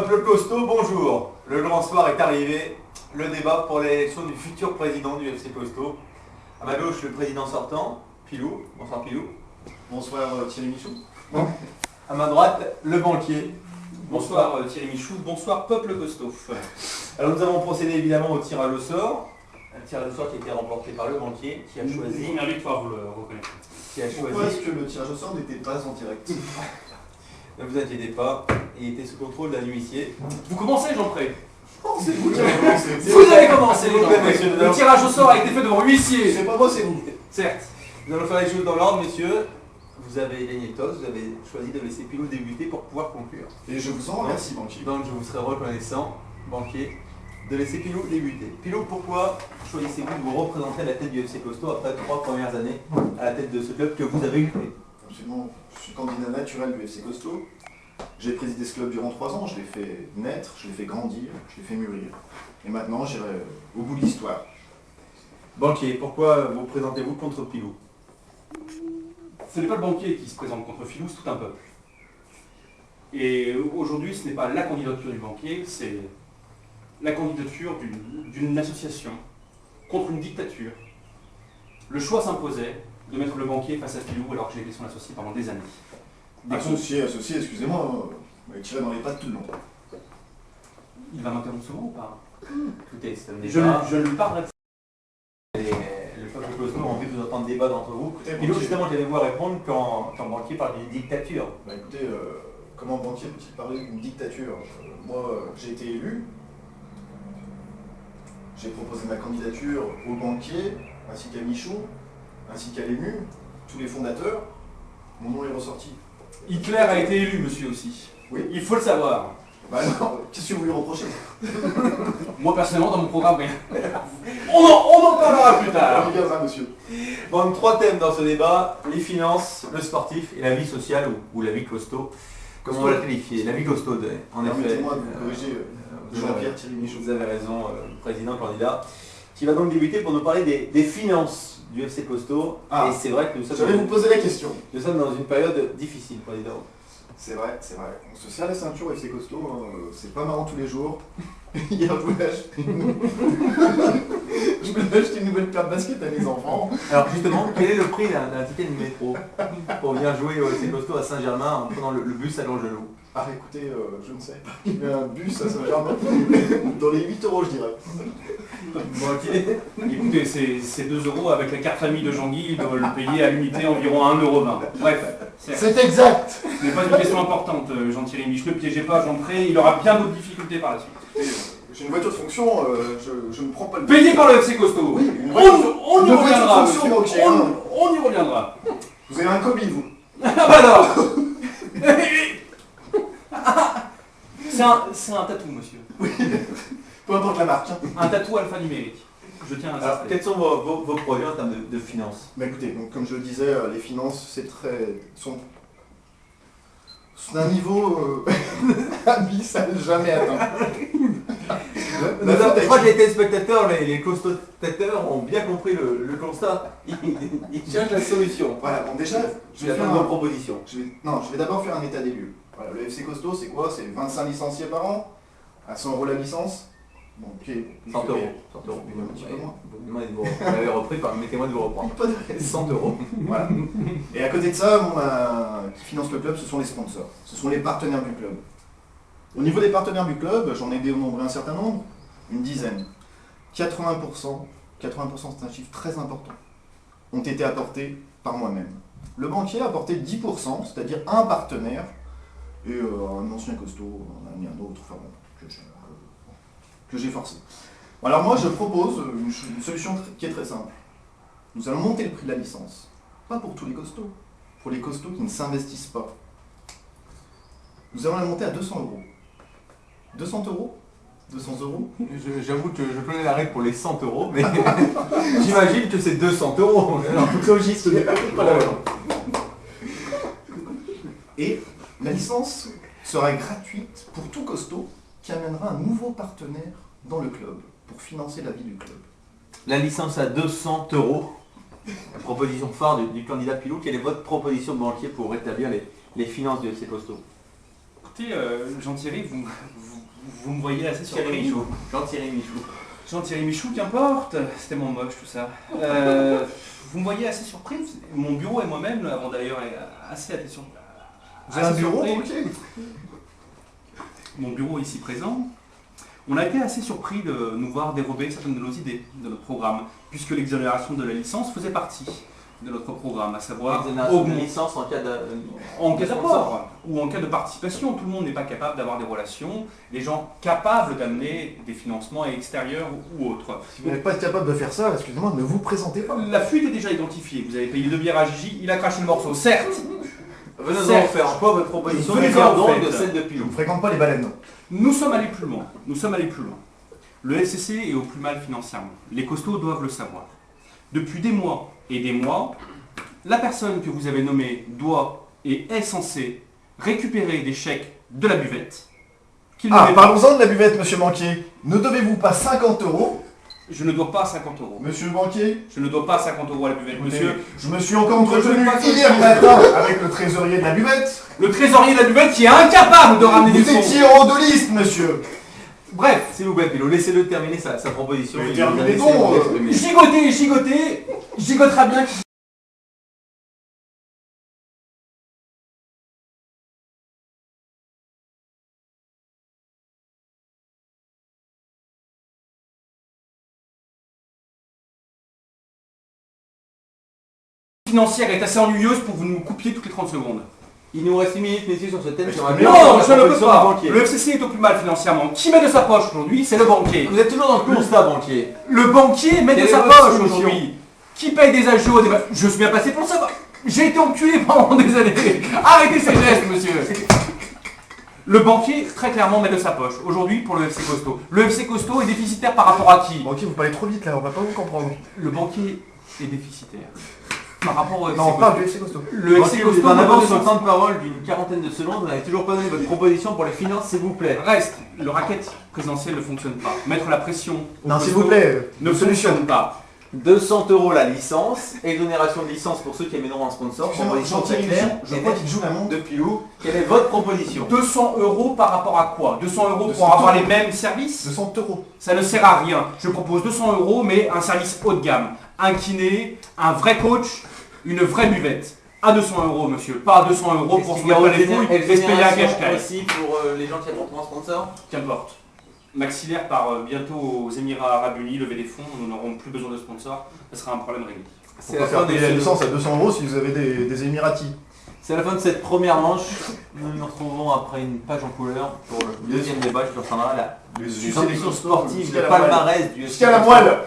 Peuple costaud, bonjour. Le grand soir est arrivé. Le débat pour l'élection du futur président du FC Costaud. À ma gauche, le président sortant, Pilou. Bonsoir Pilou. Bonsoir Thierry Michou. À ma droite, le banquier. Bonsoir Thierry Michou, bonsoir Peuple costaud. Alors nous avons procédé évidemment au tirage au sort. Un tirage au sort qui a été remporté par le banquier qui a choisi. Première victoire, vous le reconnaissez. Pourquoi est-ce que le tirage au sort n'était pas en direct? Ne vous inquiétez pas, il était sous contrôle d'un huissier. Vous commencez, Jean-Pré. C'est vous qui avez commencé. Vous avez commencé, Vous Jean-Pré. monsieur Le tirage au sort a été fait devant huissier. C'est pas moi, c'est vous. Certes. Nous allons faire les choses dans l'ordre, messieurs. Vous avez gagné le toss, vous avez choisi de laisser Pilou débuter pour pouvoir conclure. Et je vous en remercie, banquier. Donc je vous serai reconnaissant, banquier, de laisser Pilou débuter. Pilou, pourquoi choisissez-vous de vous représenter à la tête du FC Costaud après 3 premières années à la tête de ce club que vous avez créé? Absolument. Je suis candidat naturel du FC Costaud. J'ai présidé ce club durant 3 ans. Je l'ai fait naître, je l'ai fait grandir, je l'ai fait mûrir. Et maintenant, j'irai au bout de l'histoire. Banquier, pourquoi vous présentez-vous contre Pilou? Ce n'est pas le banquier qui se présente contre Filou, c'est tout un peuple. Et aujourd'hui, ce n'est pas la candidature du banquier, c'est la candidature d'une association contre une dictature. Le choix s'imposait de mettre le banquier face à Filou alors que j'ai été son associé pendant des années. Associé, excusez-moi, mais tiré dans les pattes tout le long. Il va m'interrompre souvent ou pas? Écoutez, c'est un Je débat. ne lui parlerai pas. Le peuple Costaud a envie de vous entendre débat d'entre vous. Écoutez, Pilou, banquier. justement, j'allais vous répondre quand banquier parle d'une dictature. Bah écoutez, comment un banquier peut-il parler d'une dictature? Moi, j'ai été élu. J'ai proposé ma candidature au banquier, ainsi qu'à Michou, ainsi qu'à l'ému, tous les fondateurs. Mon nom est ressorti. Hitler a été élu, monsieur, aussi. Oui. Il faut le savoir. Bah non, qu'est-ce que vous lui reprochez? Moi, personnellement, dans mon programme, rien. On en parlera plus tard. Regarde ça, monsieur. Bon, 3 thèmes dans ce débat, les finances, le sportif et la vie sociale ou la vie costaud. Comment on va la qualifier? La vie costaude, en effet. Permettez-moi de vous corriger, Jean-Pierre Thierry Michou. Vous avez raison, président candidat, qui va donc débuter pour nous parler des finances du FC Costaud. Ah. Et c'est vrai que nous J'allais vous poser la question. sommes dans une période difficile, président. C'est vrai, c'est vrai. On se serre la ceinture FC Costaud, hein, c'est pas marrant tous les jours. Hier, je voulais acheter une nouvelle paire de basket à mes enfants. Alors justement, quel est le prix d'un ticket de métro pour venir jouer au FC Costaud à Saint-Germain en prenant le bus à Langelot? Ah écoutez, je ne sais pas. Il y a un bus à Saint-Germain. Dans les 8 euros, je dirais. Banquier. Écoutez, c'est 2 euros avec la carte famille de Jean-Guy, il doit le payer à l'unité environ 1,20 €. Bref, C'est exact. ce n'est pas une question importante, Jean-Thierry Mich. Ne piégez pas Jean-Pré, il aura bien d'autres difficultés par la suite. J'ai une voiture de fonction, je ne prends pas le... Payé par le FC Costaud. Oui, une On voiture- y une voiture de reviendra, fonction, monsieur. banquier, hein. On y reviendra. Vous avez un Kobe, vous. Ah bah alors C'est un tatou, monsieur. Peu importe la marque. Hein. Un tatou alphanumérique. Je tiens à Alors, insister. quels sont vos projets en termes de finances? Bah écoutez, donc, comme je le disais, les finances, c'est un niveau abyssal jamais atteint. Je crois que les téléspectateurs, les costateurs ont bien compris le constat. Ils cherchent la solution. Voilà, bon déjà, je vais J'attends faire vos un... propositions. Je vais d'abord faire un état des lieux. Voilà, le FC Costaud, c'est quoi? C'est 25 licenciés par an, à 100 € la licence. Bon, ok. 100 €. 100 €. Un petit peu moins. Vous l'avez repris, permettez-moi de vous reprendre. Pas de raison. 100 €. Voilà. Et à côté de ça, bon, qui finance le club, ce sont les sponsors. Ce sont les partenaires du club. Au niveau des partenaires du club, j'en ai dénombré un certain nombre, une dizaine. 80%, 80% c'est un chiffre très important, ont été apportés par moi-même. Le banquier a apporté 10%, c'est-à-dire un partenaire, et un ancien costaud, un ami, un autre, enfin bon, que j'ai forcé. Bon, alors moi je propose une solution qui est très simple. Nous allons monter le prix de la licence. Pas pour tous les costauds, pour les costauds qui ne s'investissent pas. Nous allons la monter à 200 €. 200 €? 200 €? J'avoue que je connais la règle pour les 100 €, mais j'imagine que c'est 200 €. Alors, toute logique, ce n'est pas la même. Et la licence sera gratuite pour tout costaud qui amènera un nouveau partenaire dans le club pour financer la vie du club. La licence à 200 €. La proposition phare du candidat Pilou. Quelle est votre proposition de banquier pour rétablir les finances du FC Costaud? Écoutez, Jean-Thierry, vous me voyez assez Thierry surpris. Michou. Jean-Thierry Michou. Jean-Thierry Michou, qu'importe, c'était mon moche tout ça. Vous me voyez assez surpris. Mon bureau et moi-même, avant d'ailleurs, est assez attention. Vous avez un bureau, ok. Mon bureau ici présent. On a été assez surpris de nous voir dérober certaines de nos idées, de notre programme, puisque l'exonération de la licence faisait partie de notre programme, à savoir Exonération de licence en cas en cas d'apport ou en cas de participation. Tout le monde n'est pas capable d'avoir des relations, des gens capables d'amener des financements extérieurs ou autres. Si vous n'êtes pas capable de faire ça, excusez-moi, ne vous présentez pas. La fuite est déjà identifiée. Vous avez payé 2 bières à Gigi, il a craché le morceau, certes. Venez-en Certes. faire quoi votre proposition Venez-en donc faire. de celle de Je Pilou. ne fréquente pas les baleines. Nous sommes allés plus loin. Nous sommes allés plus loin. Le FCC est au plus mal financièrement. Les costauds doivent le savoir. Depuis des mois et des mois, la personne que vous avez nommée doit et est censée récupérer des chèques de la buvette. qu'il Ah, ne met- parlons-en de la buvette, monsieur Banquier. Ne devez-vous pas 50 €? Je ne dois pas 50 euros. Monsieur Banquier, Je ne dois pas 50 euros à la buvette, monsieur. je me suis encore Je entretenu veux pas que hier je- matin avec le trésorier de la buvette. Le trésorier de la buvette qui est incapable de ramener Vous des fonds. étiez en haut de liste, monsieur. Bref, S'il vous plaît, Pilou, laissez-le terminer sa proposition. Mais Il terminez nous a donc, laissé vous exprimer. gigotera bien. Financière est assez ennuyeuse pour que vous nous coupiez toutes les 30 secondes. Il nous reste 1 minute, messieurs, sur ce thème. J'aimerais Mais bien Non, entendre je la ne peux proposition du pas. banquier. Le FCC est au plus mal financièrement. Qui met de sa poche aujourd'hui? C'est le banquier. Vous êtes toujours dans le constat, banquier. Le banquier met de Quelle sa est votre poche solution? aujourd'hui. Qui paye des agios des... Je suis bien placé pour le savoir. J'ai été enculé pendant des années. Arrêtez ces gestes, monsieur. Le banquier, très clairement, met de sa poche. Aujourd'hui, pour le FC Costaud. Le FC Costaud est déficitaire par rapport à qui? Banquier, vous parlez trop vite là, on va pas vous comprendre. Le banquier est déficitaire. Par rapport au FC Non, on Costaud. parle du FC Costaud. Le FC Banquier, vous êtes Costaud en n'a avance pas sur le de temps de parole d'une quarantaine de secondes. Vous n'avez toujours pas donné votre proposition pour les finances, s'il vous plaît. Reste, le racket présidentiel ne fonctionne pas. Mettre la pression aux Non, s'il costauds vous plaît, ne solution. fonctionne pas. 200 € la licence, exonération de licence pour ceux qui amèneront un sponsor. Excusez-moi, Proposition très Jean-Thierry claire Michou, je et crois nette qu'il joue la montre. de Pilou. Quelle est votre proposition? 200 € par rapport à quoi? 200 € 200 pour avoir €. les mêmes services? 200 €. Ça ne sert à rien. Je propose 200 € mais un service haut de gamme. Un kiné, un vrai coach, une vraie buvette. À 200 € monsieur, pas à 200 € pour se mettre les fouilles et se payer un cash-cash. aussi pour les gens qui apporteront un sponsor. Qu'importe. Maxillaire part bientôt aux Émirats Arabes Unis, lever des fonds, nous n'aurons plus besoin de sponsors, ce sera un problème réglé. C'est Pourquoi la, faire fin de payer la ce- licence à 200 € si vous avez des Émiratis? c'est la fin de cette première manche. Nous nous retrouvons après une page en couleur pour le deuxième débat qui concernera la Les ambitions sportives, jusqu'à le la moelle. palmarès du Jusqu'à la moelle.